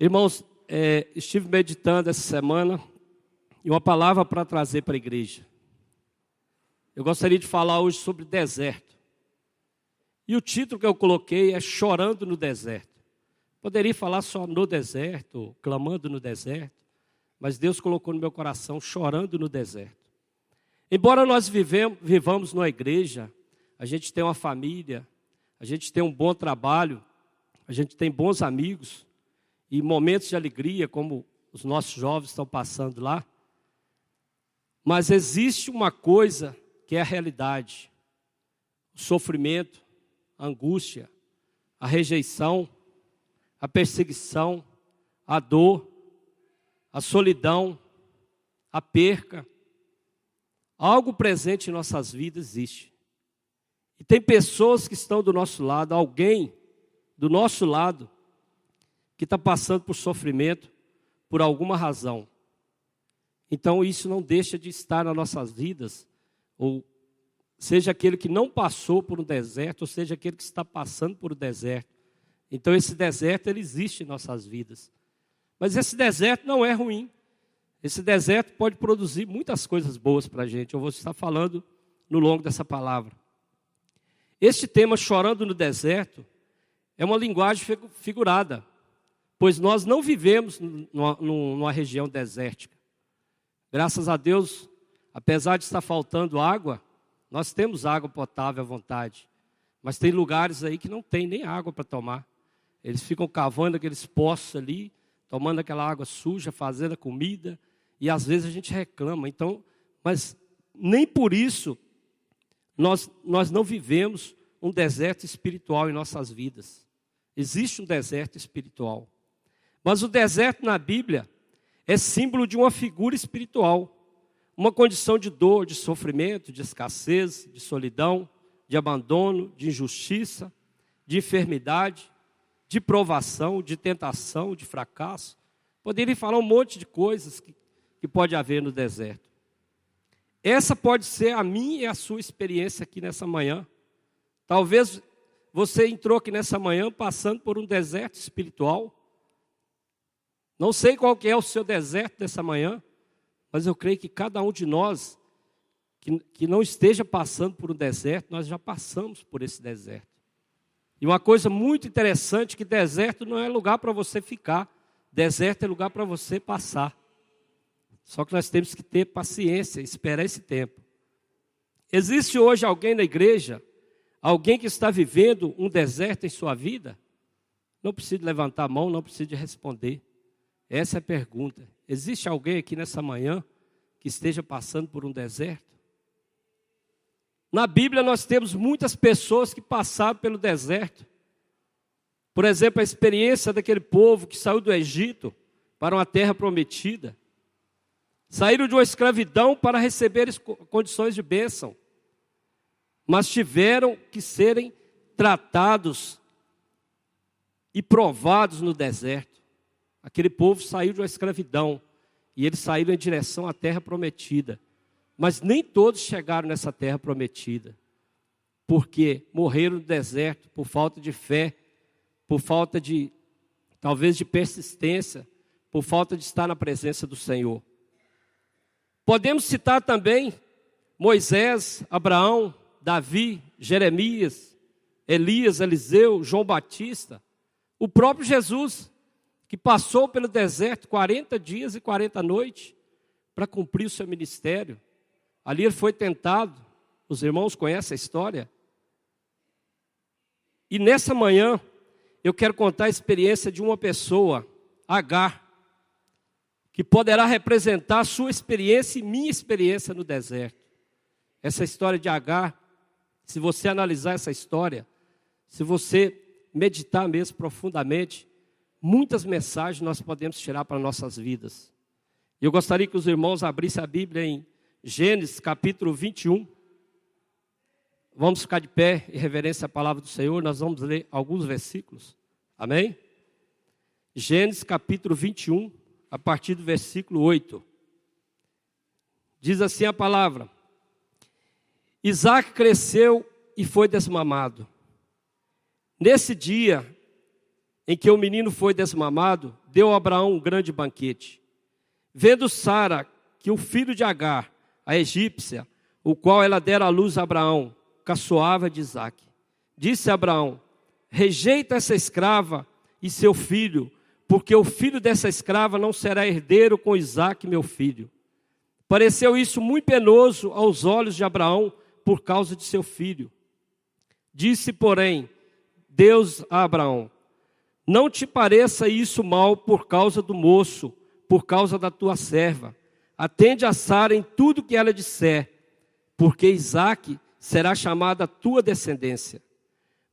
Irmãos, estive meditando essa semana e uma palavra para trazer para a igreja. Eu gostaria de falar hoje sobre deserto. E o título que eu coloquei é Chorando no Deserto. Poderia falar só no deserto, clamando no deserto, mas Deus colocou no meu coração chorando no deserto. Embora nós vivamos numa igreja, a gente tem uma família, a gente tem um bom trabalho, a gente tem bons amigos e momentos de alegria, como os nossos jovens estão passando lá. Mas existe uma coisa que é a realidade: o sofrimento, a angústia, a rejeição, a perseguição, a dor, a solidão, a perca. Algo presente em nossas vidas existe. E tem pessoas que estão do nosso lado, alguém do nosso lado, que está passando por sofrimento por alguma razão. Então isso não deixa de estar nas nossas vidas, ou seja aquele que não passou por um deserto, ou seja aquele que está passando por um deserto. Então esse deserto, ele existe em nossas vidas. Mas esse deserto não é ruim. Esse deserto pode produzir muitas coisas boas para a gente. Eu vou estar falando no longo dessa palavra. Este tema, chorando no deserto, é uma linguagem figurada, pois nós não vivemos numa região desértica. Graças a Deus, apesar de estar faltando água, nós temos água potável à vontade. Mas tem lugares aí que não tem nem água para tomar. Eles ficam cavando aqueles poços ali, tomando aquela água suja, fazendo a comida, e às vezes a gente reclama. Então, mas nem por isso nós não vivemos um deserto espiritual em nossas vidas. Existe um deserto espiritual. Mas o deserto na Bíblia é símbolo de uma figura espiritual, uma condição de dor, de sofrimento, de escassez, de solidão, de abandono, de injustiça, de enfermidade, de provação, de tentação, de fracasso. Poderia falar um monte de coisas que pode haver no deserto. Essa pode ser a minha e a sua experiência aqui nessa manhã. Talvez você entrou aqui nessa manhã passando por um deserto espiritual. Não sei qual que é o seu deserto dessa manhã, mas eu creio que cada um de nós que não esteja passando por um deserto, nós já passamos por esse deserto. E uma coisa muito interessante, que deserto não é lugar para você ficar. Deserto é lugar para você passar. Só que nós temos que ter paciência, esperar esse tempo. Existe hoje alguém na igreja, alguém que está vivendo um deserto em sua vida? Não precisa levantar a mão, não precisa responder. Essa é a pergunta. Existe alguém aqui nessa manhã que esteja passando por um deserto? Na Bíblia nós temos muitas pessoas que passaram pelo deserto. Por exemplo, a experiência daquele povo que saiu do Egito para uma terra prometida. Saíram de uma escravidão para receber condições de bênção. Mas tiveram que serem tratados e provados no deserto. Aquele povo saiu de uma escravidão e eles saíram em direção à terra prometida. Mas nem todos chegaram nessa terra prometida, porque morreram no deserto por falta de fé, por falta de, talvez, de persistência, por falta de estar na presença do Senhor. Podemos citar também Moisés, Abraão, Davi, Jeremias, Elias, Eliseu, João Batista, o próprio Jesus, que passou pelo deserto 40 dias e 40 noites para cumprir o seu ministério. Ali ele foi tentado, os irmãos conhecem a história. E nessa manhã, eu quero contar a experiência de uma pessoa, Agar, que poderá representar a sua experiência e minha experiência no deserto. Essa história de Agar, se você analisar essa história, se você meditar mesmo profundamente, muitas mensagens nós podemos tirar para nossas vidas. Eu gostaria que os irmãos abrissem a Bíblia em Gênesis capítulo 21. Vamos ficar de pé em reverência à palavra do Senhor. Nós vamos ler alguns versículos. Amém? Gênesis capítulo 21, a partir do versículo 8. Diz assim a palavra: Isaac cresceu e foi desmamado. Nesse dia em que o menino foi desmamado, deu a Abraão um grande banquete. Vendo Sara que o filho de Agar, a egípcia, o qual ela dera à luz a Abraão, caçoava de Isaque. Disse a Abraão: rejeita essa escrava e seu filho, porque o filho dessa escrava não será herdeiro com Isaque, meu filho. Pareceu isso muito penoso aos olhos de Abraão por causa de seu filho. Disse, porém, Deus a Abraão: não te pareça isso mal por causa do moço, por causa da tua serva. Atende a Sara em tudo que ela disser, porque Isaque será chamada a tua descendência.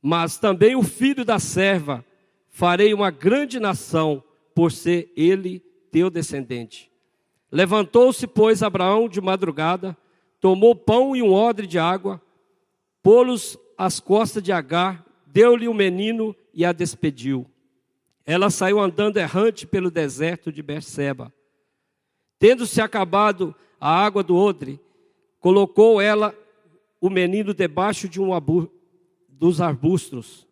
Mas também o filho da serva farei uma grande nação, por ser ele teu descendente. Levantou-se, pois, Abraão de madrugada, tomou pão e um odre de água, pô-los às costas de Agar, deu-lhe o menino e a despediu. Ela saiu andando errante pelo deserto de Berseba. Tendo-se acabado a água do odre, colocou ela o menino debaixo de dos arbustos.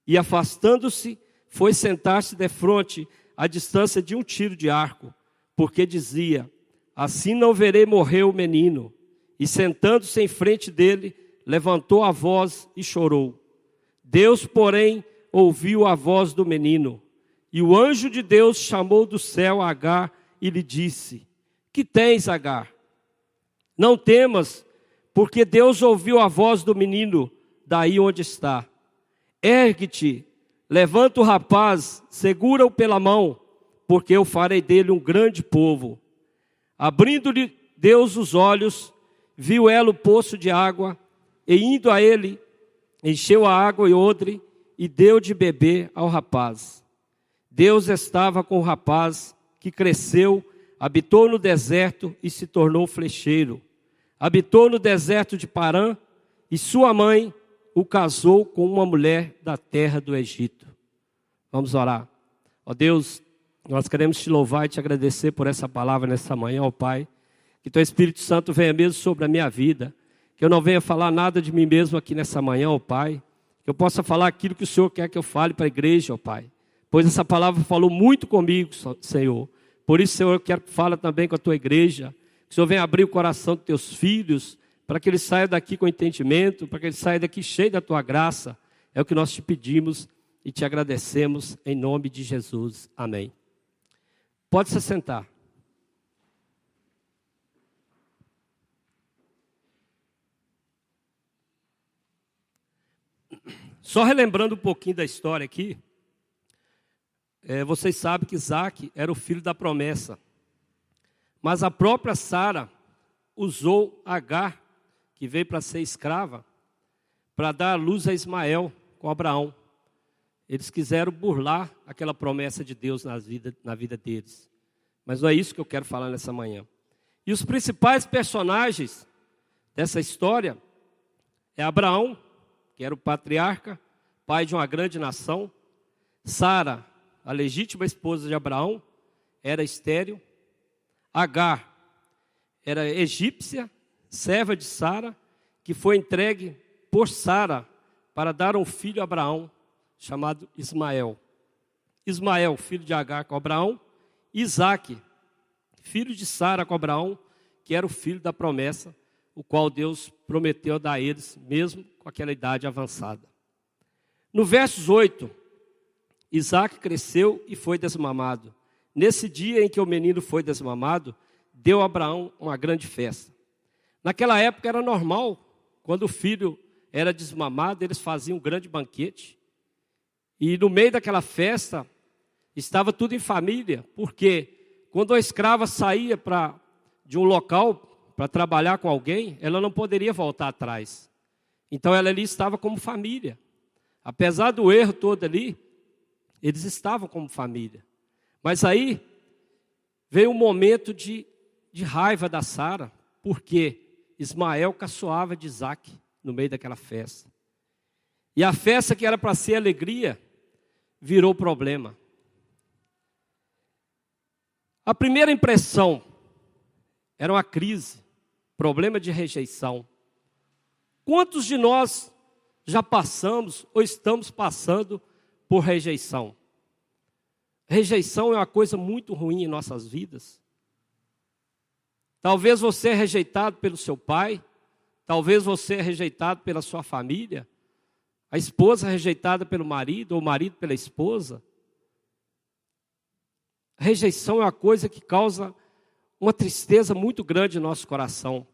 E afastando-se, foi sentar-se defronte, à distância de um tiro de arco, porque dizia: assim não verei morrer o menino. E sentando-se em frente dele, levantou a voz e chorou. Deus, porém, ouviu a voz do menino. E o anjo de Deus chamou do céu a Agar e lhe disse: que tens, Agar? Não temas, porque Deus ouviu a voz do menino daí onde está. Ergue-te, levanta o rapaz, segura-o pela mão, porque eu farei dele um grande povo. Abrindo-lhe Deus os olhos, viu ela o poço de água, e indo a ele, encheu a água e odre, e deu de beber ao rapaz. Deus estava com o rapaz, que cresceu, habitou no deserto e se tornou flecheiro. Habitou no deserto de Parã, e sua mãe o casou com uma mulher da terra do Egito. Vamos orar. Ó Deus, nós queremos te louvar e te agradecer por essa palavra nessa manhã, ó Pai. Que teu Espírito Santo venha mesmo sobre a minha vida. Que eu não venha falar nada de mim mesmo aqui nessa manhã, ó Pai. Que eu possa falar aquilo que o Senhor quer que eu fale para a igreja, ó Pai. Pois essa palavra falou muito comigo, Senhor. Por isso, Senhor, eu quero que fale também com a tua igreja. Que o Senhor venha abrir o coração dos teus filhos, para que eles saiam daqui com entendimento, para que eles saiam daqui cheios da tua graça. É o que nós te pedimos e te agradecemos em nome de Jesus. Amém. Pode se sentar. Só relembrando um pouquinho da história aqui, vocês sabem que Isaque era o filho da promessa. Mas a própria Sara usou Agar, que veio para ser escrava, para dar luz a Ismael com Abraão. Eles quiseram burlar aquela promessa de Deus na vida deles. Mas não é isso que eu quero falar nessa manhã. E os principais personagens dessa história é Abraão, que era o patriarca, pai de uma grande nação. Sara, a legítima esposa de Abraão, era estéril. Agar era egípcia, serva de Sara, que foi entregue por Sara para dar um filho a Abraão, chamado Ismael. Ismael, filho de Agar com Abraão. Isaque, filho de Sara com Abraão, que era o filho da promessa, o qual Deus prometeu dar a eles, mesmo com aquela idade avançada. No versos 8, Isaque cresceu e foi desmamado. Nesse dia em que o menino foi desmamado, deu a Abraão uma grande festa. Naquela época era normal, quando o filho era desmamado, eles faziam um grande banquete. E no meio daquela festa, estava tudo em família, porque quando a escrava saía de um local para trabalhar com alguém, ela não poderia voltar atrás. Então ela ali estava como família. Apesar do erro todo ali, eles estavam como família. Mas aí veio um momento de raiva da Sara, porque Ismael caçoava de Isaque no meio daquela festa. E a festa que era para ser alegria, virou problema. A primeira impressão era uma crise, problema de rejeição. Quantos de nós já passamos ou estamos passando por rejeição. Rejeição é uma coisa muito ruim em nossas vidas. Talvez você é rejeitado pelo seu pai, talvez você é rejeitado pela sua família, a esposa é rejeitada pelo marido, ou o marido pela esposa. Rejeição é uma coisa que causa uma tristeza muito grande no nosso coração.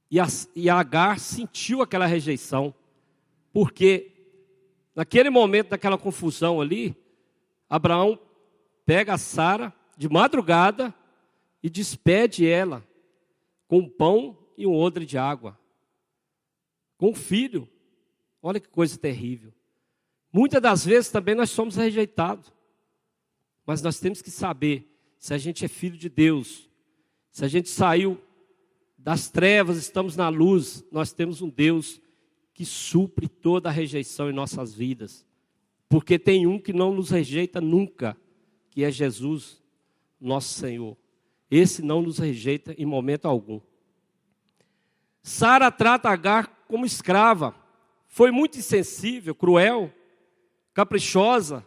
E a Agar sentiu aquela rejeição, porque naquele momento, daquela confusão ali, Abraão pega a Sara de madrugada e despede ela com um pão e um odre de água, com um filho. Olha que coisa terrível. Muitas das vezes também nós somos rejeitados, mas nós temos que saber se a gente é filho de Deus, se a gente saiu das trevas, estamos na luz, nós temos um Deus que supre toda a rejeição em nossas vidas. Porque tem um que não nos rejeita nunca, que é Jesus, nosso Senhor. Esse não nos rejeita em momento algum. Sara trata Agar como escrava. Foi muito insensível, cruel, caprichosa,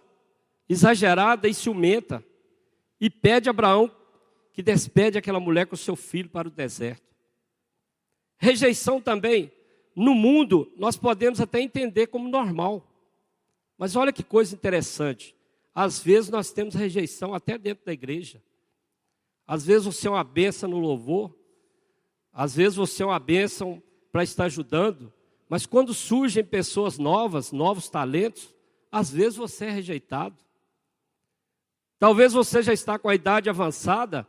exagerada e ciumenta. E pede a Abraão que despede aquela mulher com seu filho para o deserto. Rejeição também, no mundo, nós podemos até entender como normal. Mas olha que coisa interessante. Às vezes nós temos rejeição até dentro da igreja. Às vezes você é uma bênção no louvor. Às vezes você é uma bênção para estar ajudando. Mas quando surgem pessoas novas, novos talentos, às vezes você é rejeitado. Talvez você já está com a idade avançada.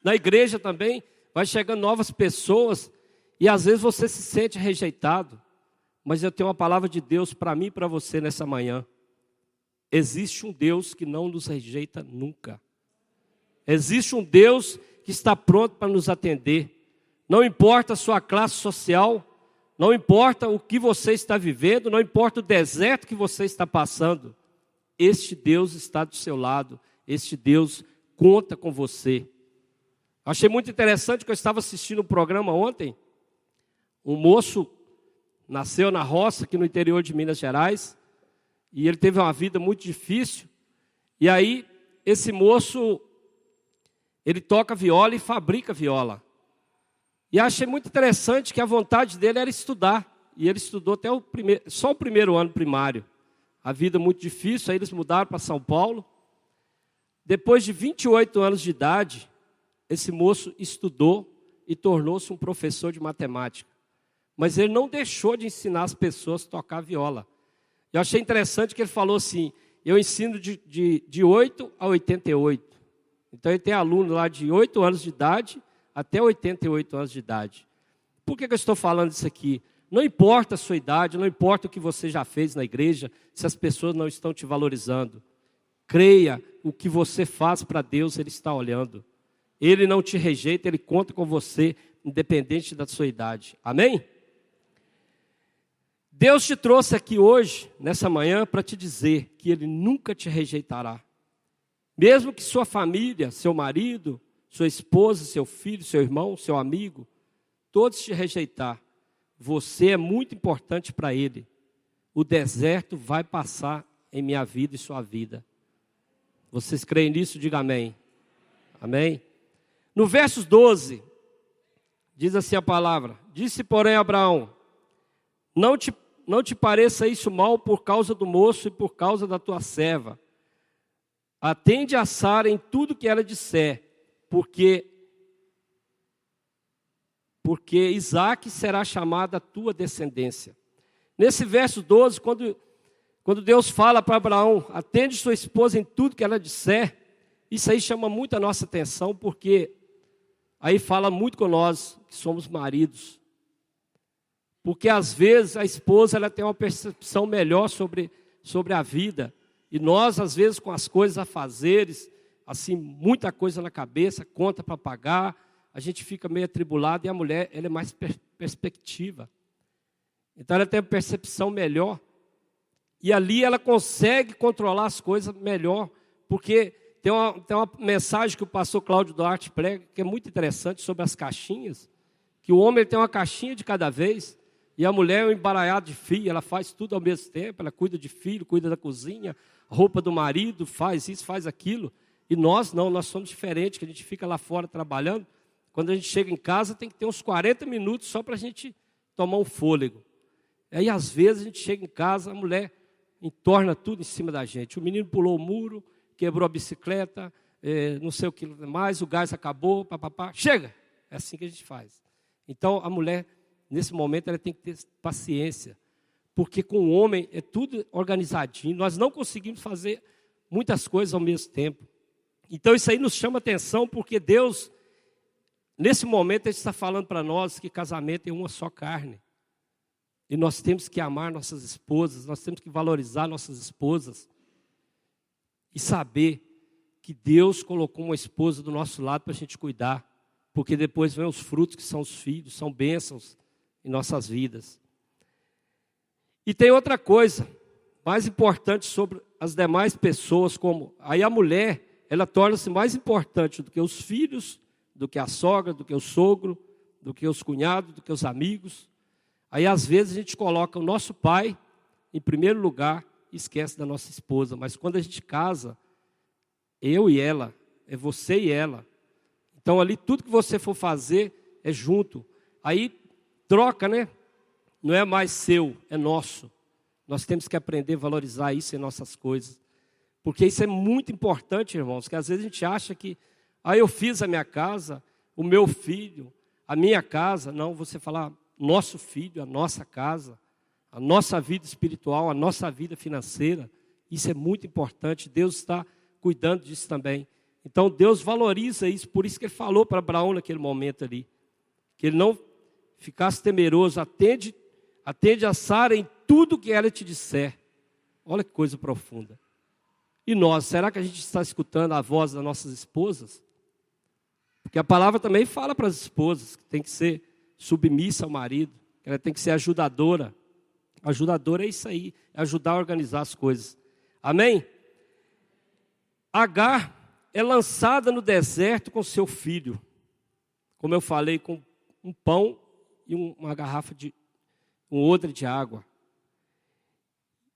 Na igreja também vai chegando novas pessoas. E às vezes você se sente rejeitado. Mas eu tenho uma palavra de Deus para mim e para você nessa manhã. Existe um Deus que não nos rejeita nunca. Existe um Deus que está pronto para nos atender. Não importa a sua classe social, não importa o que você está vivendo, não importa o deserto que você está passando. Este Deus está do seu lado, este Deus conta com você. Achei muito interessante que eu estava assistindo um programa ontem. Um moço nasceu na roça, aqui no interior de Minas Gerais, e ele teve uma vida muito difícil. E aí, esse moço, ele toca viola e fabrica viola. E achei muito interessante que a vontade dele era estudar. E ele estudou até só o primeiro ano primário. A vida muito difícil, aí eles mudaram para São Paulo. Depois de 28 anos de idade, esse moço estudou e tornou-se um professor de matemática. Mas ele não deixou de ensinar as pessoas a tocar viola. Eu achei interessante que ele falou assim, eu ensino de 8 a 88. Então ele tem aluno lá de 8 anos de idade até 88 anos de idade. Por que eu estou falando isso aqui? Não importa a sua idade, não importa o que você já fez na igreja, se as pessoas não estão te valorizando. Creia, o que você faz para Deus, Ele está olhando. Ele não te rejeita, Ele conta com você, independente da sua idade. Amém? Deus te trouxe aqui hoje, nessa manhã, para te dizer que Ele nunca te rejeitará. Mesmo que sua família, seu marido, sua esposa, seu filho, seu irmão, seu amigo, todos te rejeitar, você é muito importante para Ele. O deserto vai passar em minha vida e sua vida. Vocês creem nisso? Diga amém. Amém? No verso 12, diz assim a palavra: disse, porém, Abraão, não te pareça isso mal por causa do moço e por causa da tua serva. Atende a Sara em tudo que ela disser, porque Isaque será chamada a tua descendência. Nesse verso 12, quando Deus fala para Abraão, atende sua esposa em tudo que ela disser, isso aí chama muito a nossa atenção, porque aí fala muito com nós que somos maridos. Porque às vezes a esposa ela tem uma percepção melhor sobre a vida. E nós, às vezes, com as coisas a fazeres, assim, muita coisa na cabeça, conta para pagar, a gente fica meio atribulado, e a mulher ela é mais perspectiva. Então ela tem uma percepção melhor. E ali ela consegue controlar as coisas melhor, porque tem uma mensagem que o pastor Cláudio Duarte prega, que é muito interessante, sobre as caixinhas, que o homem tem uma caixinha de cada vez. E a mulher é um embaralhado de filho, ela faz tudo ao mesmo tempo, ela cuida de filho, cuida da cozinha, roupa do marido, faz isso, faz aquilo. E nós não, nós somos diferentes, que a gente fica lá fora trabalhando. Quando a gente chega em casa, tem que ter uns 40 minutos só para a gente tomar um fôlego. Aí, às vezes, a gente chega em casa, a mulher entorna tudo em cima da gente. O menino pulou o muro, quebrou a bicicleta, não sei o que mais, o gás acabou, papapá. Chega! É assim que a gente faz. Então, a mulher, nesse momento, ela tem que ter paciência. Porque com o homem é tudo organizadinho. Nós não conseguimos fazer muitas coisas ao mesmo tempo. Então, isso aí nos chama atenção, porque Deus, nesse momento, Ele está falando para nós que casamento é uma só carne. E nós temos que amar nossas esposas, nós temos que valorizar nossas esposas. E saber que Deus colocou uma esposa do nosso lado para a gente cuidar. Porque depois vem os frutos que são os filhos, são bênçãos em nossas vidas. E tem outra coisa, mais importante sobre as demais pessoas, como aí a mulher, ela torna-se mais importante do que os filhos, do que a sogra, do que o sogro, do que os cunhados, do que os amigos. Aí, às vezes, a gente coloca o nosso pai em primeiro lugar e esquece da nossa esposa. Mas quando a gente casa, eu e ela, é você e ela. Então, ali, tudo que você for fazer é junto. Aí, troca, né? Não é mais seu, é nosso. Nós temos que aprender a valorizar isso em nossas coisas. Porque isso é muito importante, irmãos, que às vezes a gente acha que, eu fiz a minha casa, o meu filho, a minha casa. Não, você falar nosso filho, a nossa casa, a nossa vida espiritual, a nossa vida financeira. Isso é muito importante. Deus está cuidando disso também. Então, Deus valoriza isso. Por isso que Ele falou para Abraão naquele momento ali. Que ele não ficasse temeroso. Atende a Sara em tudo que ela te disser. Olha que coisa profunda. E nós, será que a gente está escutando a voz das nossas esposas? Porque a palavra também fala para as esposas que tem que ser submissa ao marido, que ela tem que ser ajudadora. Ajudadora é isso aí, é ajudar a organizar as coisas. Amém? Agar é lançada no deserto com seu filho. Como eu falei, com um pão e uma garrafa um odre de água.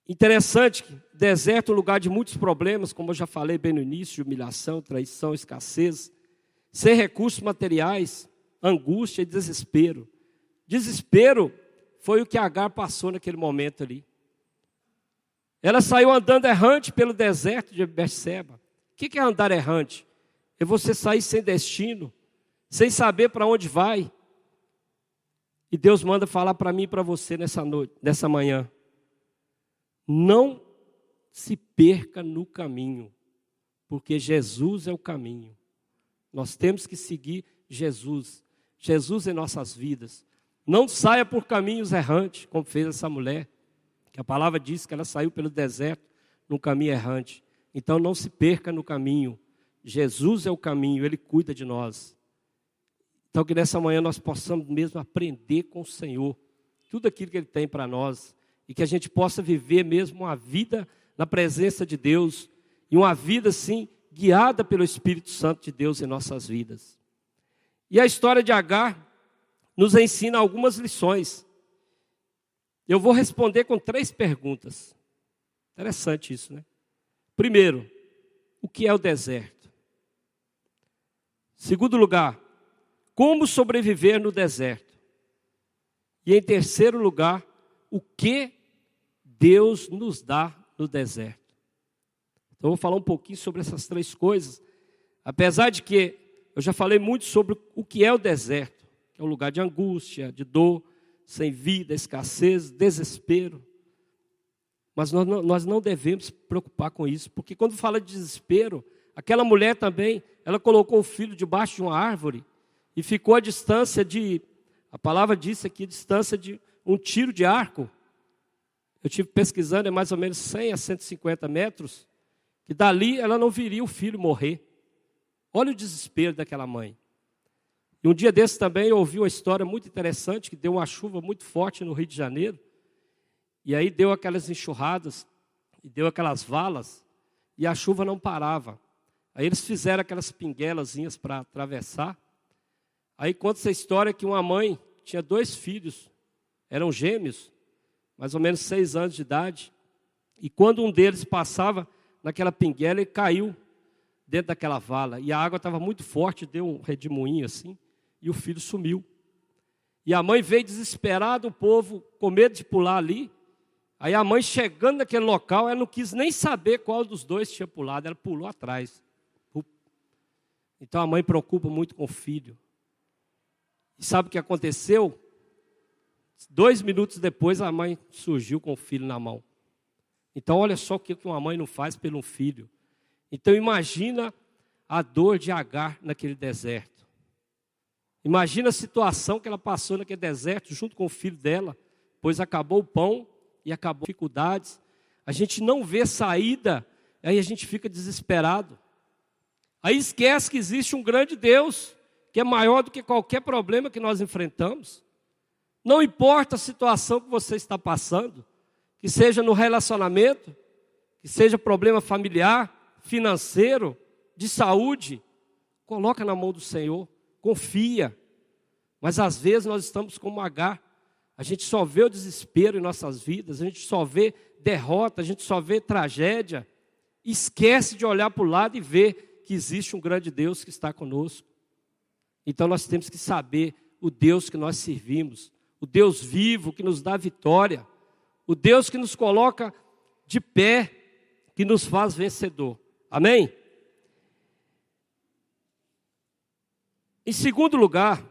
Interessante que deserto é um lugar de muitos problemas, como eu já falei bem no início, de humilhação, traição, escassez, sem recursos materiais, angústia e desespero. Desespero foi o que Agar passou naquele momento ali. Ela saiu andando errante pelo deserto de Berseba. O que é andar errante? É você sair sem destino, sem saber para onde vai. E Deus manda falar para mim e para você nessa manhã. Não se perca no caminho, porque Jesus é o caminho. Nós temos que seguir Jesus. Jesus em nossas vidas. Não saia por caminhos errantes, como fez essa mulher. Que a palavra diz que ela saiu pelo deserto num caminho errante. Então não se perca no caminho. Jesus é o caminho, Ele cuida de nós. Então que nessa manhã nós possamos mesmo aprender com o Senhor. Tudo aquilo que Ele tem para nós. E que a gente possa viver mesmo uma vida na presença de Deus. E uma vida assim, guiada pelo Espírito Santo de Deus em nossas vidas. E a história de Agar nos ensina algumas lições. Eu vou responder com 3 perguntas. Interessante isso, né? Primeiro, o que é o deserto? Segundo lugar, como sobreviver no deserto? E em terceiro lugar, o que Deus nos dá no deserto? Então eu vou falar um pouquinho sobre essas 3 coisas. Apesar de que eu já falei muito sobre o que é o deserto, que é um lugar de angústia, de dor, sem vida, escassez, desespero. Mas nós não devemos preocupar com isso, porque quando fala de desespero, aquela mulher também, ela colocou o filho debaixo de uma árvore e ficou à distância a palavra disse aqui, distância de um tiro de arco. Eu estive pesquisando, é mais ou menos 100 a 150 metros, que dali ela não viria o filho morrer. Olha o desespero daquela mãe. E um dia desse também eu ouvi uma história muito interessante, que deu uma chuva muito forte no Rio de Janeiro, e aí deu aquelas enxurradas, e deu aquelas valas, e a chuva não parava. Aí eles fizeram aquelas pinguelazinhas para atravessar. Aí conta essa história que uma mãe tinha 2 filhos, eram gêmeos, mais ou menos 6 anos de idade. E quando um deles passava naquela pinguela, ele caiu dentro daquela vala. E a água estava muito forte, deu um redemoinho assim, e o filho sumiu. E a mãe veio desesperada, o povo com medo de pular ali. Aí a mãe chegando naquele local, ela não quis nem saber qual dos dois tinha pulado, ela pulou atrás. Então a mãe preocupa muito com o filho. E sabe o que aconteceu? 2 minutos depois a mãe surgiu com o filho na mão. Então olha só o que uma mãe não faz pelo filho. Então imagina a dor de Agar naquele deserto. Imagina a situação que ela passou naquele deserto junto com o filho dela, pois acabou o pão e acabou as dificuldades. A gente não vê saída, aí a gente fica desesperado. Aí esquece que existe um grande Deus, que é maior do que qualquer problema que nós enfrentamos. Não importa a situação que você está passando, que seja no relacionamento, que seja problema familiar, financeiro, de saúde, coloca na mão do Senhor, confia. Mas às vezes nós estamos como Agar, a gente só vê o desespero em nossas vidas, a gente só vê derrota, a gente só vê tragédia, esquece de olhar para o lado e ver que existe um grande Deus que está conosco. Então nós temos que saber o Deus que nós servimos, o Deus vivo que nos dá vitória, o Deus que nos coloca de pé, que nos faz vencedor. Amém? Em segundo lugar,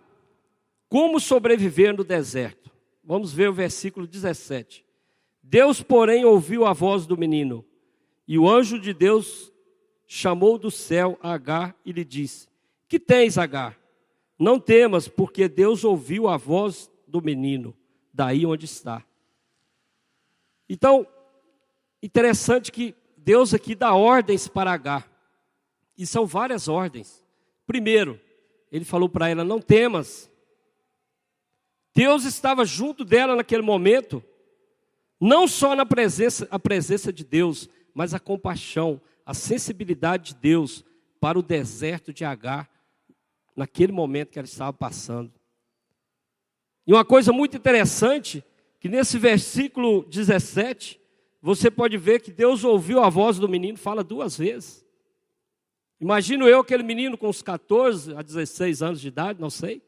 como sobreviver no deserto? Vamos ver o versículo 17. Deus, porém, ouviu a voz do menino, e o anjo de Deus chamou do céu a Agar e lhe disse: que tens, Agar? Não temas, porque Deus ouviu a voz do menino, daí onde está. Então, interessante que Deus aqui dá ordens para Agar. E são várias ordens. Primeiro, ele falou para ela: não temas. Deus estava junto dela naquele momento. Não só a presença de Deus, mas a compaixão, a sensibilidade de Deus para o deserto de Agar, naquele momento que ela estava passando. E uma coisa muito interessante, que nesse versículo 17, você pode ver que Deus ouviu a voz do menino, fala 2 vezes. Imagino eu aquele menino com uns 14 a 16 anos de idade, não sei,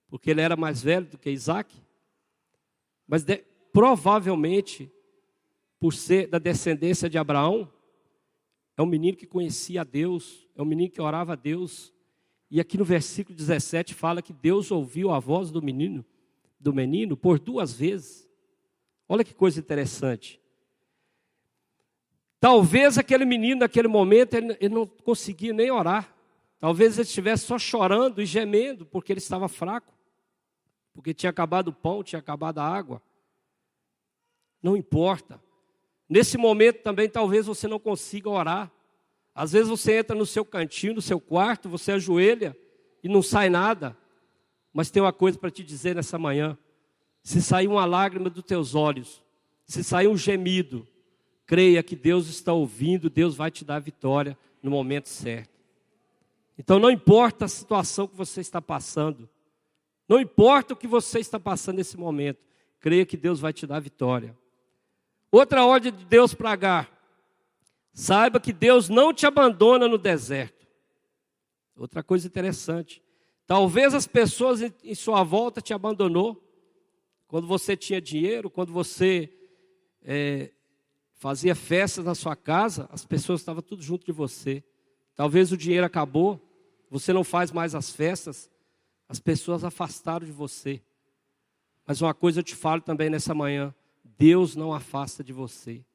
porque ele era mais velho do que Isaac, mas provavelmente, por ser da descendência de Abraão, é um menino que conhecia a Deus, é um menino que orava a Deus. E aqui no versículo 17 fala que Deus ouviu a voz do menino por 2 vezes. Olha que coisa interessante. Talvez aquele menino naquele momento ele não conseguia nem orar. Talvez ele estivesse só chorando e gemendo porque ele estava fraco. Porque tinha acabado o pão, tinha acabado a água. Não importa. Nesse momento também talvez você não consiga orar. Às vezes você entra no seu cantinho, no seu quarto, você ajoelha e não sai nada. Mas tem uma coisa para te dizer nessa manhã. Se sair uma lágrima dos teus olhos, se sair um gemido, creia que Deus está ouvindo, Deus vai te dar a vitória no momento certo. Então não importa a situação que você está passando, não importa o que você está passando nesse momento, creia que Deus vai te dar a vitória. Outra ordem de Deus para Agar: saiba que Deus não te abandona no deserto. Outra coisa interessante. Talvez as pessoas em sua volta te abandonou. Quando você tinha dinheiro, quando você fazia festas na sua casa, as pessoas estavam tudo junto de você. Talvez o dinheiro acabou, você não faz mais as festas, as pessoas afastaram de você. Mas uma coisa eu te falo também nessa manhã: Deus não afasta de você.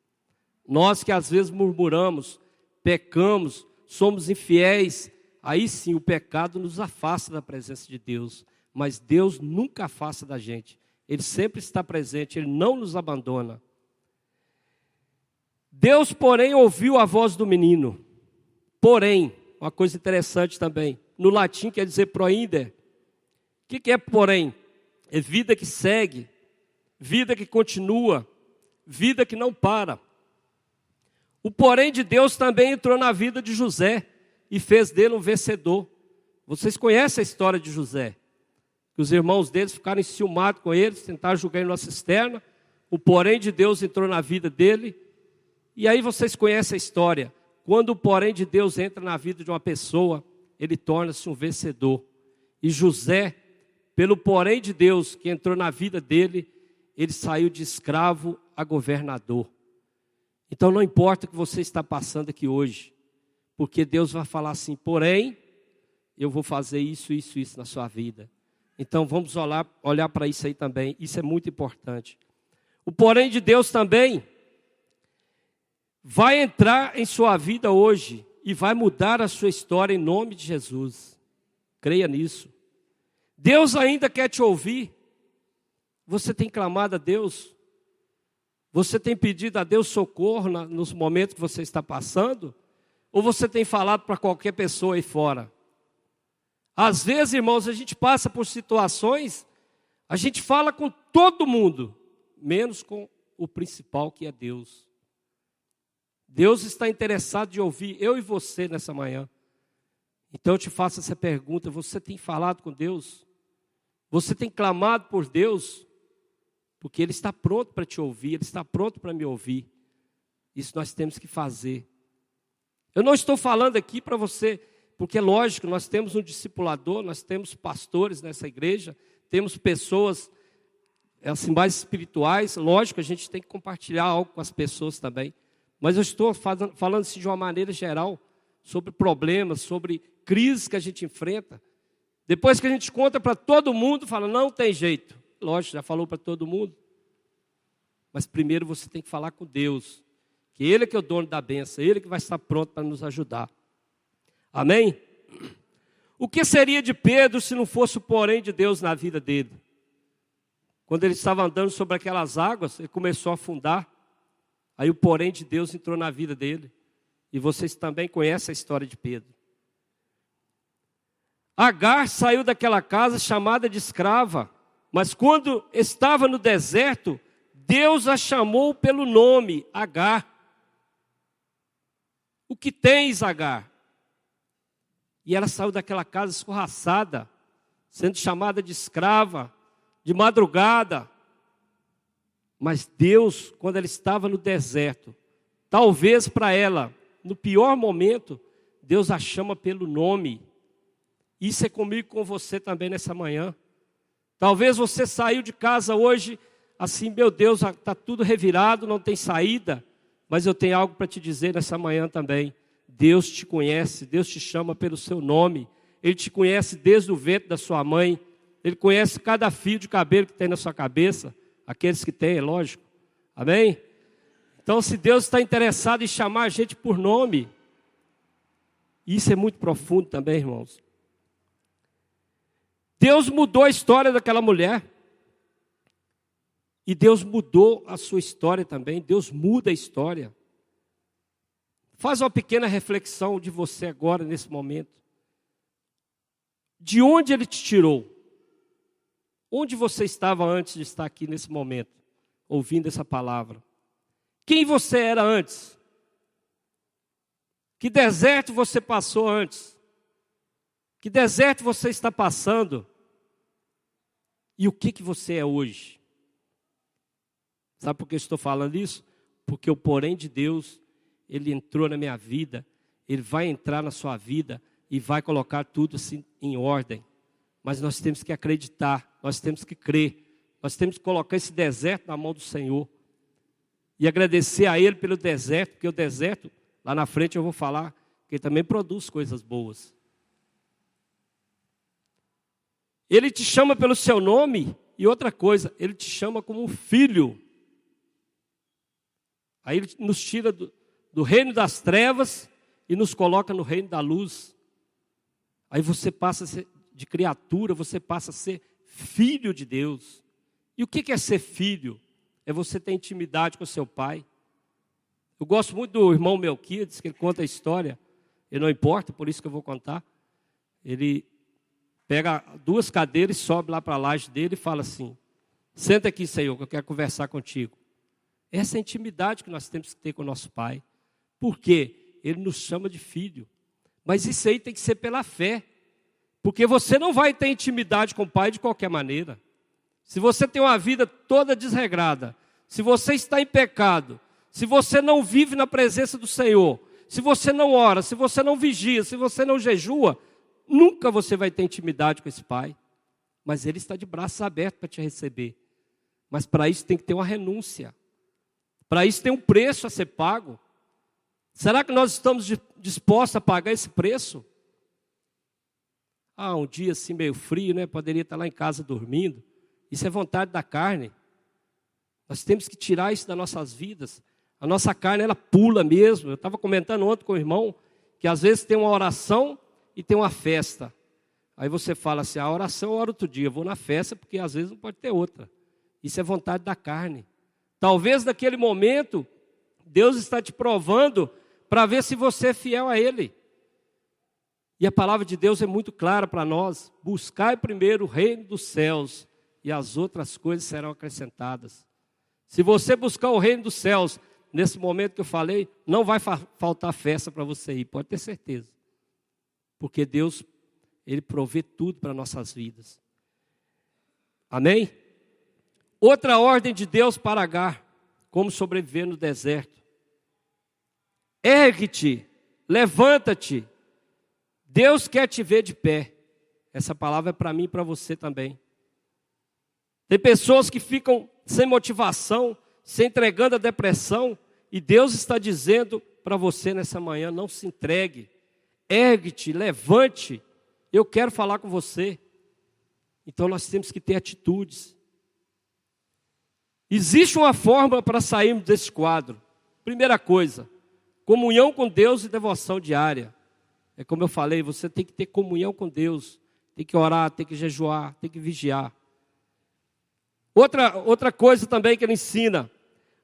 Nós que às vezes murmuramos, pecamos, somos infiéis, aí sim o pecado nos afasta da presença de Deus. Mas Deus nunca afasta da gente. Ele sempre está presente, Ele não nos abandona. Deus, porém, ouviu a voz do menino. Porém, uma coisa interessante também, no latim quer dizer proinder. O que é porém? É vida que segue, vida que continua, vida que não para. O porém de Deus também entrou na vida de José e fez dele um vencedor. Vocês conhecem a história de José. que os irmãos deles ficaram enciumados com eles, tentaram jogar ele numa cisterna. O porém de Deus entrou na vida dele. E aí vocês conhecem a história. Quando o porém de Deus entra na vida de uma pessoa, ele torna-se um vencedor. E José, pelo porém de Deus que entrou na vida dele, ele saiu de escravo a governador. Então não importa o que você está passando aqui hoje, porque Deus vai falar assim, porém, eu vou fazer isso, isso, isso na sua vida. Então vamos olhar para isso aí também, isso é muito importante. O porém de Deus também vai entrar em sua vida hoje e vai mudar a sua história em nome de Jesus. Creia nisso. Deus ainda quer te ouvir. Você tem clamado a Deus? Você tem pedido a Deus socorro nos momentos que você está passando? Ou você tem falado para qualquer pessoa aí fora? Às vezes, irmãos, a gente passa por situações, a gente fala com todo mundo, menos com o principal que é Deus. Deus está interessado em ouvir eu e você nessa manhã. Então eu te faço essa pergunta, você tem falado com Deus? Você tem clamado por Deus? Porque Ele está pronto para te ouvir, Ele está pronto para me ouvir. Isso nós temos que fazer. Eu não estou falando aqui para você, porque é lógico, nós temos um discipulador, nós temos pastores nessa igreja, temos pessoas assim, mais espirituais, lógico, a gente tem que compartilhar algo com as pessoas também. Mas eu estou falando assim, de uma maneira geral, sobre problemas, sobre crises que a gente enfrenta. Depois que a gente conta para todo mundo, fala, não tem jeito. Lógico, já falou para todo mundo. Mas primeiro você tem que falar com Deus, que Ele é que é o dono da bênção, Ele que vai estar pronto para nos ajudar. Amém? O que seria de Pedro se não fosse o porém de Deus na vida dele? Quando ele estava andando sobre aquelas águas, ele começou a afundar. Aí o porém de Deus entrou na vida dele. E vocês também conhecem a história de Pedro. Agar saiu daquela casa chamada de escrava. Mas quando estava no deserto, Deus a chamou pelo nome, Agar. O que tens, Agar? E ela saiu daquela casa escorraçada, sendo chamada de escrava, de madrugada. Mas Deus, quando ela estava no deserto, talvez para ela, no pior momento, Deus a chama pelo nome. Isso é comigo e com você também nessa manhã. Talvez você saiu de casa hoje, assim, meu Deus, está tudo revirado, não tem saída. Mas eu tenho algo para te dizer nessa manhã também. Deus te conhece, Deus te chama pelo seu nome. Ele te conhece desde o ventre da sua mãe. Ele conhece cada fio de cabelo que tem na sua cabeça. Aqueles que têm, é lógico. Amém? Então, se Deus está interessado em chamar a gente por nome, isso é muito profundo também, irmãos. Deus mudou a história daquela mulher. E Deus mudou a sua história também. Deus muda a história. Faz uma pequena reflexão de você agora, nesse momento. De onde Ele te tirou? Onde você estava antes de estar aqui nesse momento, ouvindo essa palavra? Quem você era antes? Que deserto você passou antes? Que deserto você está passando? E o que você é hoje? Sabe por que eu estou falando isso? Porque o porém de Deus, Ele entrou na minha vida, Ele vai entrar na sua vida e vai colocar tudo assim em ordem. Mas nós temos que acreditar, nós temos que crer, nós temos que colocar esse deserto na mão do Senhor. E agradecer a Ele pelo deserto, porque o deserto, lá na frente eu vou falar, que Ele também produz coisas boas. Ele te chama pelo seu nome, e outra coisa, Ele te chama como um filho. Aí Ele nos tira do reino das trevas e nos coloca no reino da luz. Aí você passa a ser de criatura, você passa a ser filho de Deus. E o que é ser filho? É você ter intimidade com seu pai. Eu gosto muito do irmão Melquiades, que ele conta a história. Ele não importa, por isso que eu vou contar. Ele pega 2 cadeiras e sobe lá para a laje dele e fala assim, senta aqui, Senhor, que eu quero conversar contigo. Essa é a intimidade que nós temos que ter com o nosso pai. Por quê? Ele nos chama de filho. Mas isso aí tem que ser pela fé. Porque você não vai ter intimidade com o Pai de qualquer maneira. Se você tem uma vida toda desregrada, se você está em pecado, se você não vive na presença do Senhor, se você não ora, se você não vigia, se você não jejua, nunca você vai ter intimidade com esse Pai. Mas Ele está de braços abertos para te receber. Mas para isso tem que ter uma renúncia. Para isso tem um preço a ser pago. Será que nós estamos dispostos a pagar esse preço? Um dia assim meio frio, né? Poderia estar lá em casa dormindo. Isso é vontade da carne. Nós temos que tirar isso das nossas vidas. A nossa carne, ela pula mesmo. Eu estava comentando ontem com o irmão, que às vezes tem uma oração e tem uma festa. Aí você fala assim, a oração eu oro outro dia, eu vou na festa, porque às vezes não pode ter outra. Isso é vontade da carne. Talvez naquele momento, Deus está te provando para ver se você é fiel a Ele. E a palavra de Deus é muito clara para nós. Buscai primeiro o reino dos céus e as outras coisas serão acrescentadas. Se você buscar o reino dos céus, nesse momento que eu falei, não vai faltar festa para você ir, pode ter certeza. Porque Deus, Ele provê tudo para nossas vidas. Amém? Outra ordem de Deus para Agar, como sobreviver no deserto. Ergue-te, levanta-te. Deus quer te ver de pé. Essa palavra é para mim e para você também. Tem pessoas que ficam sem motivação, se entregando à depressão, e Deus está dizendo para você nessa manhã, não se entregue. Ergue-te, levante. Eu quero falar com você. Então nós temos que ter atitudes. Existe uma forma para sairmos desse quadro. Primeira coisa, comunhão com Deus e devoção diária. É como eu falei, você tem que ter comunhão com Deus. Tem que orar, tem que jejuar, tem que vigiar. Outra coisa também que ele ensina.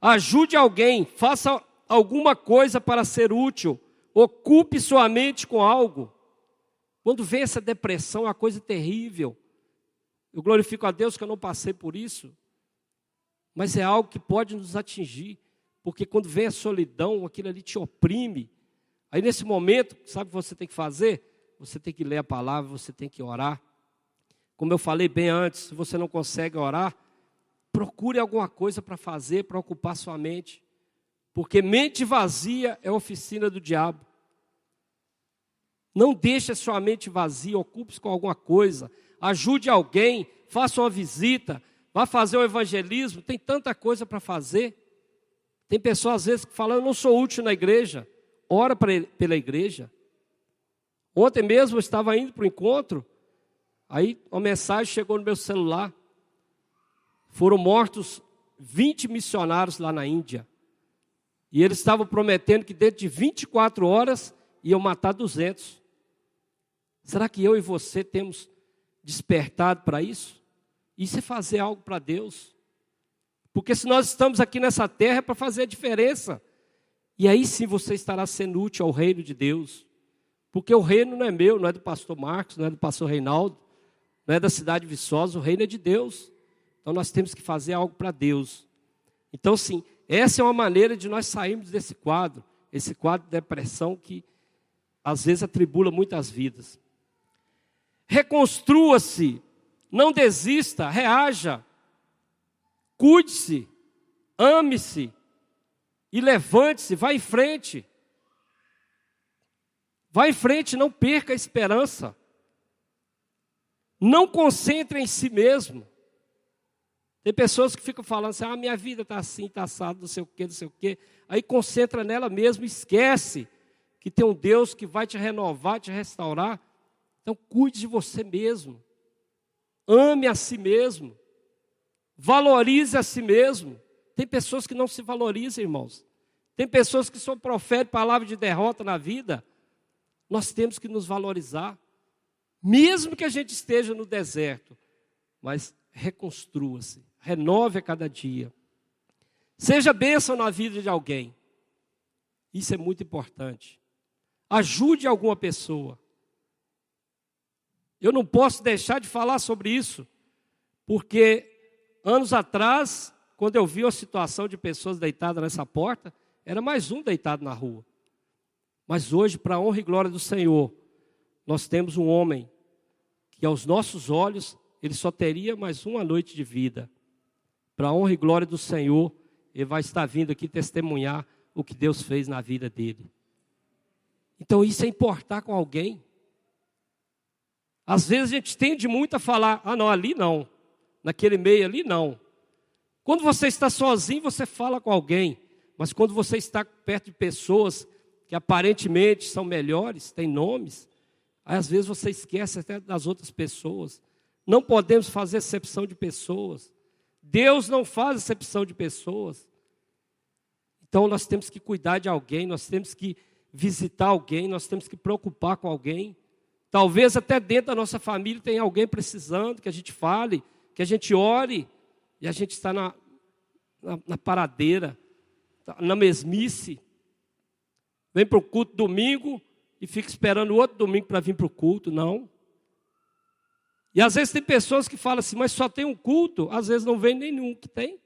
Ajude alguém, faça alguma coisa para ser útil. Ocupe sua mente com algo. Quando vem essa depressão, é uma coisa terrível. Eu glorifico a Deus que eu não passei por isso. Mas é algo que pode nos atingir. Porque quando vem a solidão, aquilo ali te oprime. Aí nesse momento, sabe o que você tem que fazer? Você tem que ler a palavra, você tem que orar. Como eu falei bem antes, se você não consegue orar, procure alguma coisa para fazer, para ocupar sua mente. Porque mente vazia é oficina do diabo. Não deixe a sua mente vazia, ocupe-se com alguma coisa. Ajude alguém, faça uma visita, vá fazer um evangelismo. Tem tanta coisa para fazer. Tem pessoas às vezes que falam, eu não sou útil na igreja. Ora pela igreja. Ontem mesmo eu estava indo para o encontro, aí uma mensagem chegou no meu celular. Foram mortos 20 missionários lá na Índia. E eles estavam prometendo que dentro de 24 horas iam matar 200. Será que eu e você temos despertado para isso? Isso é fazer algo para Deus. Porque se nós estamos aqui nessa terra é para fazer a diferença. E aí sim você estará sendo útil ao reino de Deus. Porque o reino não é meu, não é do pastor Marcos, não é do pastor Reinaldo, não é da cidade de Viçosa, o reino é de Deus. Então nós temos que fazer algo para Deus. Então sim, essa é uma maneira de nós sairmos desse quadro, esse quadro de depressão que às vezes atribula muitas vidas. Reconstrua-se, não desista, reaja, cuide-se, ame-se e levante-se, vá em frente. Vá em frente, não perca a esperança. Não concentre em si mesmo. Tem pessoas que ficam falando assim, minha vida está assim, está assado, não sei o quê, não sei o quê. Aí concentra nela mesmo, esquece que tem um Deus que vai te renovar, te restaurar. Então cuide de você mesmo. Ame a si mesmo. Valorize a si mesmo. Tem pessoas que não se valorizam, irmãos. Tem pessoas que só proferem palavra de derrota na vida. Nós temos que nos valorizar. Mesmo que a gente esteja no deserto. Mas reconstrua-se. Renove a cada dia. Seja bênção na vida de alguém. Isso é muito importante. Ajude alguma pessoa. Eu não posso deixar de falar sobre isso. Porque anos atrás, quando eu vi a situação de pessoas deitadas nessa porta, era mais um deitado na rua. Mas hoje, para a honra e glória do Senhor, nós temos um homem que aos nossos olhos ele só teria mais uma noite de vida. Para a honra e glória do Senhor, ele vai estar vindo aqui testemunhar o que Deus fez na vida dele. Então isso é importar com alguém. Às vezes a gente tende muito a falar, não, ali não, naquele meio ali não. Quando você está sozinho, você fala com alguém. Mas quando você está perto de pessoas que aparentemente são melhores, têm nomes, aí às vezes você esquece até das outras pessoas. Não podemos fazer acepção de pessoas. Deus não faz acepção de pessoas. Então nós temos que cuidar de alguém, nós temos que visitar alguém, nós temos que preocupar com alguém. Talvez até dentro da nossa família tenha alguém precisando que a gente fale, que a gente ore, e a gente está na paradeira, na mesmice. Vem para o culto domingo e fica esperando o outro domingo para vir para o culto. Não. E às vezes tem pessoas que falam assim, mas só tem um culto. Às vezes não vem nenhum que tem.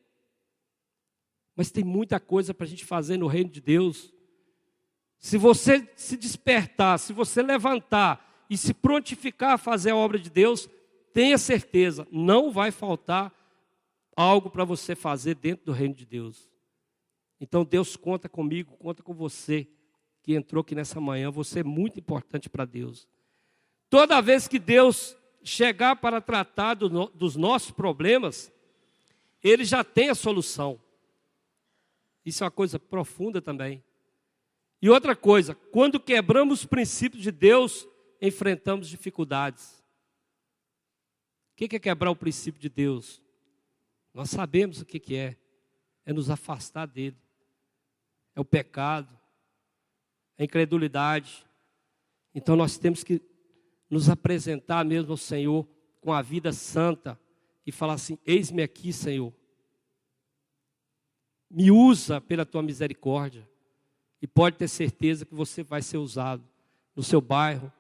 Mas tem muita coisa para a gente fazer no reino de Deus. Se você se despertar, se você levantar e se prontificar a fazer a obra de Deus, tenha certeza, não vai faltar algo para você fazer dentro do reino de Deus. Então Deus conta comigo, conta com você que entrou aqui nessa manhã. Você é muito importante para Deus. Toda vez que Deus chegar para tratar dos nossos problemas, Ele já tem a solução. Isso é uma coisa profunda também. E outra coisa, quando quebramos os princípios de Deus, enfrentamos dificuldades. O que é quebrar o princípio de Deus? Nós sabemos o que é. É nos afastar dele. É o pecado. É a incredulidade. Então nós temos que nos apresentar mesmo ao Senhor com a vida santa e falar assim, eis-me aqui, Senhor. Me usa pela tua misericórdia. E pode ter certeza que você vai ser usado no seu bairro,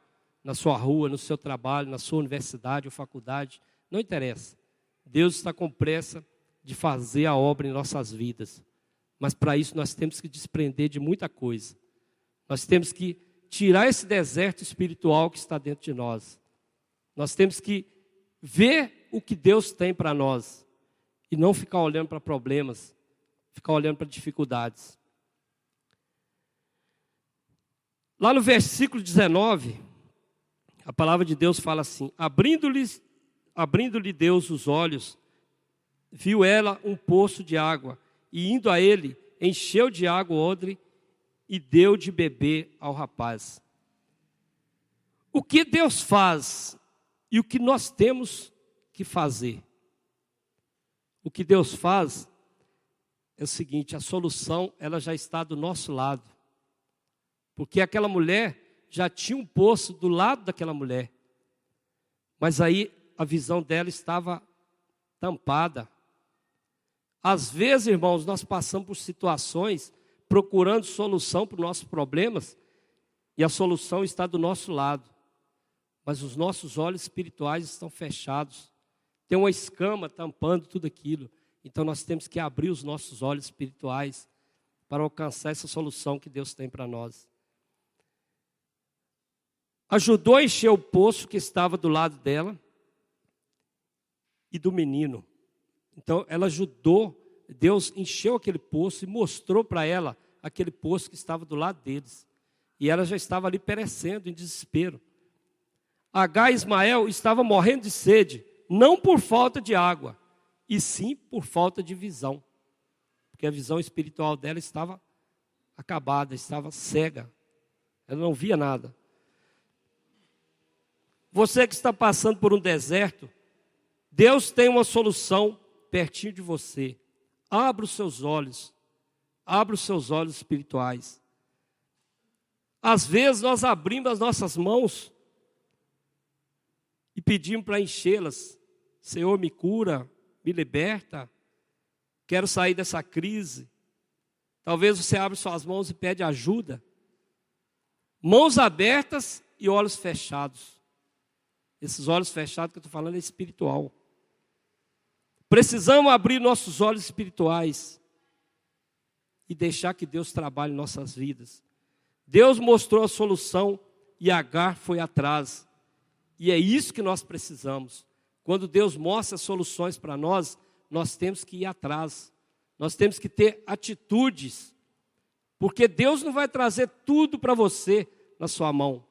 na sua rua, no seu trabalho, na sua universidade ou faculdade. Não interessa. Deus está com pressa de fazer a obra em nossas vidas. Mas para isso nós temos que desprender de muita coisa. Nós temos que tirar esse deserto espiritual que está dentro de nós. Nós temos que ver o que Deus tem para nós. E não ficar olhando para problemas. Ficar olhando para dificuldades. Lá no versículo 19, a palavra de Deus fala assim, abrindo-lhe Deus os olhos, viu ela um poço de água, e indo a ele, encheu de água o odre, e deu de beber ao rapaz. O que Deus faz, e o que nós temos que fazer? O que Deus faz é o seguinte, a solução ela já está do nosso lado. Porque aquela mulher já tinha um poço do lado daquela mulher. Mas aí a visão dela estava tampada. Às vezes, irmãos, nós passamos por situações procurando solução para os nossos problemas e a solução está do nosso lado. Mas os nossos olhos espirituais estão fechados. Tem uma escama tampando tudo aquilo. Então nós temos que abrir os nossos olhos espirituais para alcançar essa solução que Deus tem para nós. Ajudou a encher o poço que estava do lado dela e do menino. Então ela ajudou, Deus encheu aquele poço e mostrou para ela aquele poço que estava do lado deles. E ela já estava ali perecendo em desespero. Agar e Ismael estavam morrendo de sede, não por falta de água, e sim por falta de visão. Porque a visão espiritual dela estava acabada, estava cega. Ela não via nada. Você que está passando por um deserto, Deus tem uma solução pertinho de você. Abra os seus olhos espirituais. Às vezes nós abrimos as nossas mãos e pedimos para enchê-las. Senhor, me cura, me liberta, quero sair dessa crise. Talvez você abra suas mãos e pede ajuda. Mãos abertas e olhos fechados. Esses olhos fechados que eu estou falando é espiritual. Precisamos abrir nossos olhos espirituais e deixar que Deus trabalhe em nossas vidas. Deus mostrou a solução e Agar foi atrás. E é isso que nós precisamos. Quando Deus mostra soluções para nós, nós temos que ir atrás. Nós temos que ter atitudes. Porque Deus não vai trazer tudo para você na sua mão.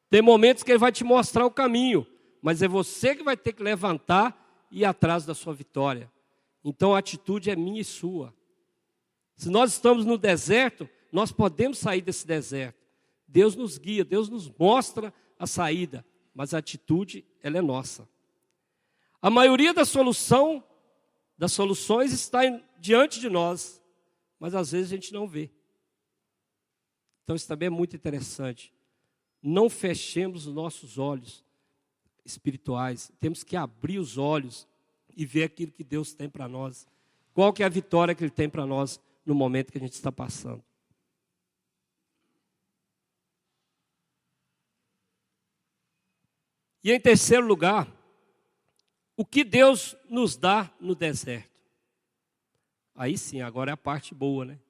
Tem momentos que Ele vai te mostrar o caminho, mas é você que vai ter que levantar e ir atrás da sua vitória. Então a atitude é minha e sua. Se nós estamos no deserto, nós podemos sair desse deserto. Deus nos guia, Deus nos mostra a saída, mas a atitude, ela é nossa. A maioria das soluções está diante de nós, mas às vezes a gente não vê. Então isso também é muito interessante. Não fechemos os nossos olhos espirituais. Temos que abrir os olhos e ver aquilo que Deus tem para nós. Qual que é a vitória que Ele tem para nós no momento que a gente está passando. E em terceiro lugar, o que Deus nos dá no deserto? Aí sim, agora é a parte boa, né?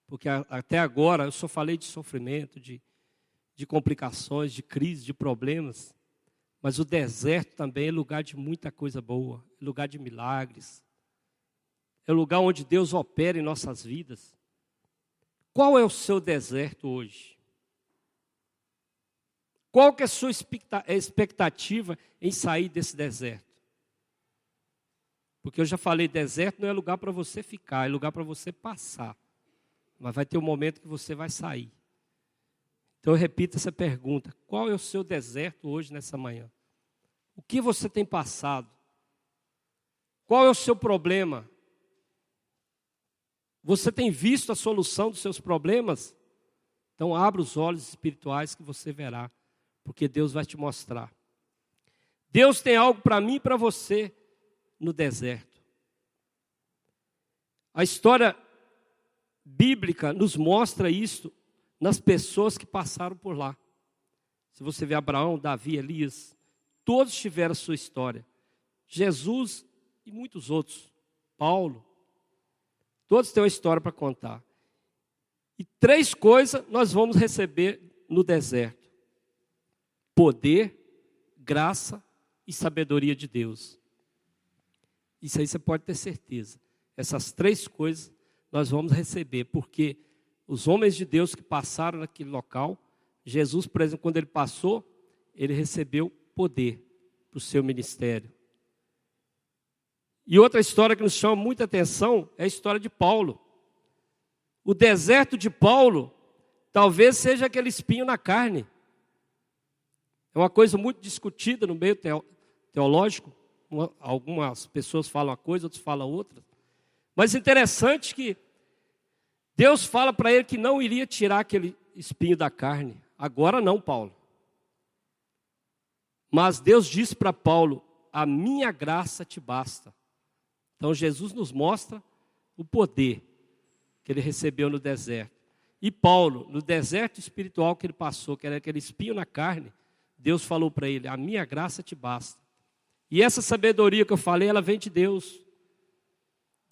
Porque até agora eu só falei de sofrimento, de complicações, de crise, de problemas. Mas o deserto também é lugar de muita coisa boa, é lugar de milagres. É lugar onde Deus opera em nossas vidas. Qual é o seu deserto hoje? Qual que é a sua expectativa em sair desse deserto? Porque eu já falei, deserto não é lugar para você ficar, é lugar para você passar. Mas vai ter um momento que você vai sair. Então eu repito essa pergunta. Qual é o seu deserto hoje, nessa manhã? O que você tem passado? Qual é o seu problema? Você tem visto a solução dos seus problemas? Então abra os olhos espirituais que você verá. Porque Deus vai te mostrar. Deus tem algo para mim e para você no deserto. A história bíblica nos mostra isso nas pessoas que passaram por lá. Se você vê Abraão, Davi, Elias, todos tiveram a sua história. Jesus e muitos outros. Paulo. Todos têm uma história para contar. E 3 coisas nós vamos receber no deserto. Poder, graça e sabedoria de Deus. Isso aí você pode ter certeza. Essas 3 coisas nós vamos receber, porque os homens de Deus que passaram naquele local, Jesus, por exemplo, quando ele passou, ele recebeu poder para o seu ministério. E outra história que nos chama muita atenção é a história de Paulo. O deserto de Paulo talvez seja aquele espinho na carne. É uma coisa muito discutida no meio teológico. Algumas pessoas falam uma coisa, outros falam outra. Mas interessante que Deus fala para ele que não iria tirar aquele espinho da carne. Agora não, Paulo. Mas Deus disse para Paulo, a minha graça te basta. Então Jesus nos mostra o poder que ele recebeu no deserto. E Paulo, no deserto espiritual que ele passou, que era aquele espinho na carne, Deus falou para ele, a minha graça te basta. E essa sabedoria que eu falei, ela vem de Deus.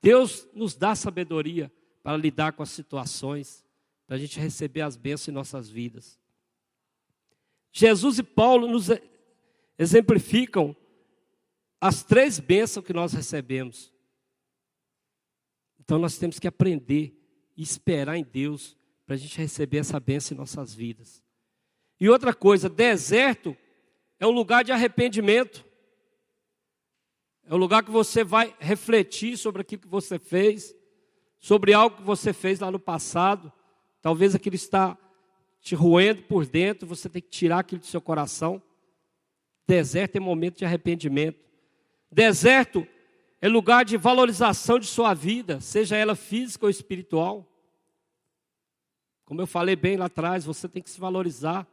Deus nos dá sabedoria para lidar com as situações, para a gente receber as bênçãos em nossas vidas. Jesus e Paulo nos exemplificam as 3 bênçãos que nós recebemos. Então nós temos que aprender e esperar em Deus para a gente receber essa bênção em nossas vidas. E outra coisa, deserto é um lugar de arrependimento. É um lugar que você vai refletir sobre aquilo que você fez, sobre algo que você fez lá no passado. Talvez aquilo está te roendo por dentro, você tem que tirar aquilo do seu coração. Deserto é momento de arrependimento. Deserto é lugar de valorização de sua vida, seja ela física ou espiritual. Como eu falei bem lá atrás, você tem que se valorizar.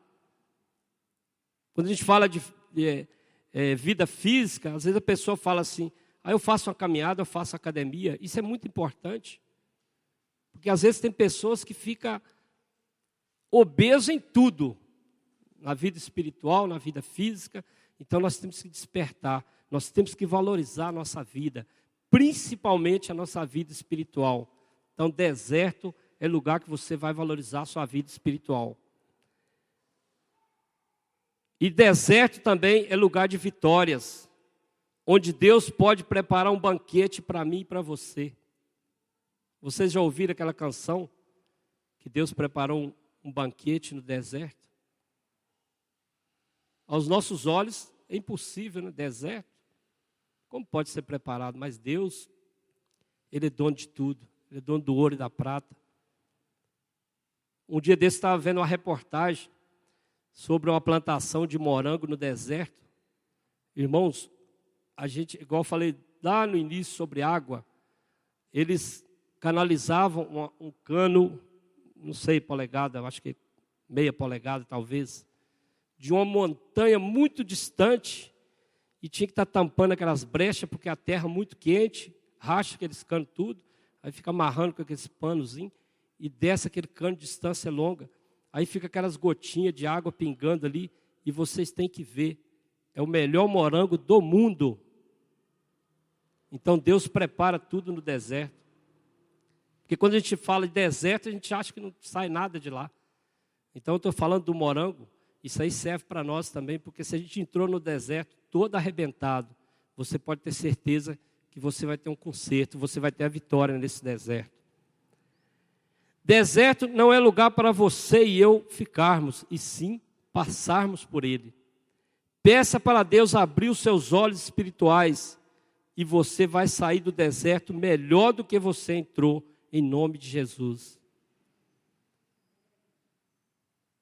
Quando a gente fala de vida física, às vezes a pessoa fala assim, eu faço uma caminhada, eu faço academia. Isso é muito importante. Porque às vezes tem pessoas que ficam obesas em tudo. Na vida espiritual, na vida física. Então nós temos que despertar. Nós temos que valorizar a nossa vida. Principalmente a nossa vida espiritual. Então deserto é lugar que você vai valorizar a sua vida espiritual. E deserto também é lugar de vitórias, onde Deus pode preparar um banquete para mim e para você. Vocês já ouviram aquela canção? Que Deus preparou um banquete no deserto? Aos nossos olhos é impossível, né? Deserto. Como pode ser preparado? Mas Deus, Ele é dono de tudo. Ele é dono do ouro e da prata. Um dia desse estava vendo uma reportagem sobre uma plantação de morango no deserto. Irmãos, a gente, igual eu falei lá no início sobre água, eles canalizavam um cano, não sei, polegada, acho que meia polegada talvez, de uma montanha muito distante, e tinha que estar tampando aquelas brechas, porque a terra é muito quente, racha aqueles canos tudo, aí fica amarrando com aqueles panozinhos, e desce aquele cano de distância longa, aí fica aquelas gotinhas de água pingando ali, e vocês têm que ver, é o melhor morango do mundo. Então Deus prepara tudo no deserto. Porque quando a gente fala de deserto, a gente acha que não sai nada de lá. Então eu estou falando do morango, isso aí serve para nós também, porque se a gente entrou no deserto todo arrebentado, você pode ter certeza que você vai ter um conserto, você vai ter a vitória nesse deserto. Deserto não é lugar para você e eu ficarmos, e sim passarmos por ele. Peça para Deus abrir os seus olhos espirituais, e você vai sair do deserto melhor do que você entrou, em nome de Jesus.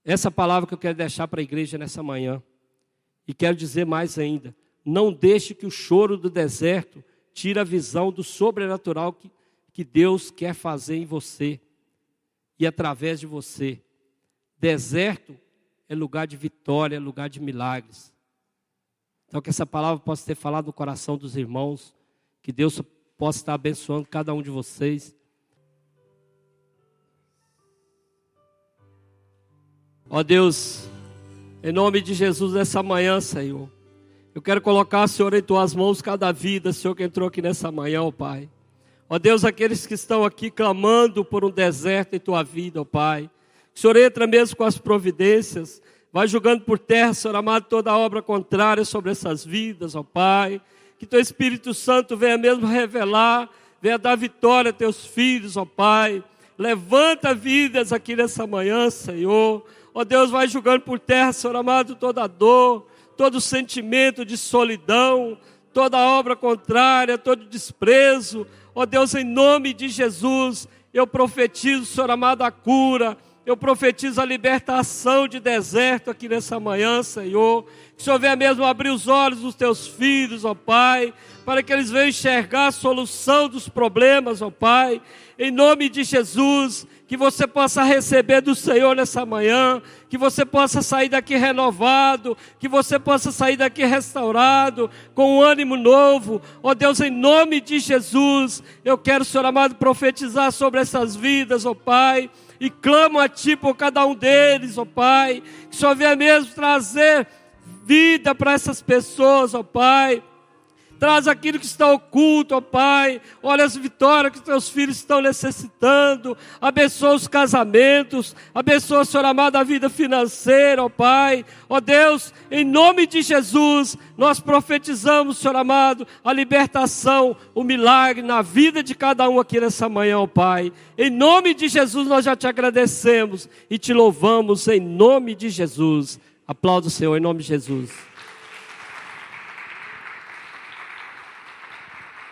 Essa palavra que eu quero deixar para a igreja nessa manhã. E quero dizer mais ainda. Não deixe que o choro do deserto tire a visão do sobrenatural que Deus quer fazer em você e através de você. Deserto é lugar de vitória, é lugar de milagres. Então que essa palavra possa ter falado no coração dos irmãos, que Deus possa estar abençoando cada um de vocês. Ó Deus, em nome de Jesus, nessa manhã, Senhor, eu quero colocar, Senhor, em Tuas mãos cada vida, Senhor, que entrou aqui nessa manhã, ó Pai. Ó Deus, aqueles que estão aqui clamando por um deserto em Tua vida, ó Pai. Que o Senhor entra mesmo com as providências, vai julgando por terra, Senhor amado, toda obra contrária sobre essas vidas, ó Pai. Que Teu Espírito Santo venha mesmo revelar, venha dar vitória a Teus filhos, ó Pai. Levanta vidas aqui nessa manhã, Senhor. Ó Deus, vai julgando por terra, Senhor amado, toda dor, todo sentimento de solidão, toda obra contrária, todo desprezo. Ó Deus, em nome de Jesus, eu profetizo, Senhor amado, a cura. Eu profetizo a libertação de deserto aqui nessa manhã, Senhor. Que o Senhor venha mesmo abrir os olhos dos Teus filhos, ó Pai, para que eles venham enxergar a solução dos problemas, ó Pai. Em nome de Jesus, que você possa receber do Senhor nessa manhã, que você possa sair daqui renovado, que você possa sair daqui restaurado, com um ânimo novo. Ó Deus, em nome de Jesus, eu quero, Senhor amado, profetizar sobre essas vidas, ó Pai, e clamo a Ti por cada um deles, ó Pai, que o Senhor venha mesmo trazer vida para essas pessoas, ó Pai. Traz aquilo que está oculto, ó Pai. Olha as vitórias que Teus filhos estão necessitando. Abençoa os casamentos. Abençoa, Senhor amado, a vida financeira, ó Pai. Ó Deus, em nome de Jesus, nós profetizamos, Senhor amado, a libertação, o milagre na vida de cada um aqui nessa manhã, ó Pai. Em nome de Jesus, nós já Te agradecemos e Te louvamos em nome de Jesus. Aplauda o Senhor em nome de Jesus.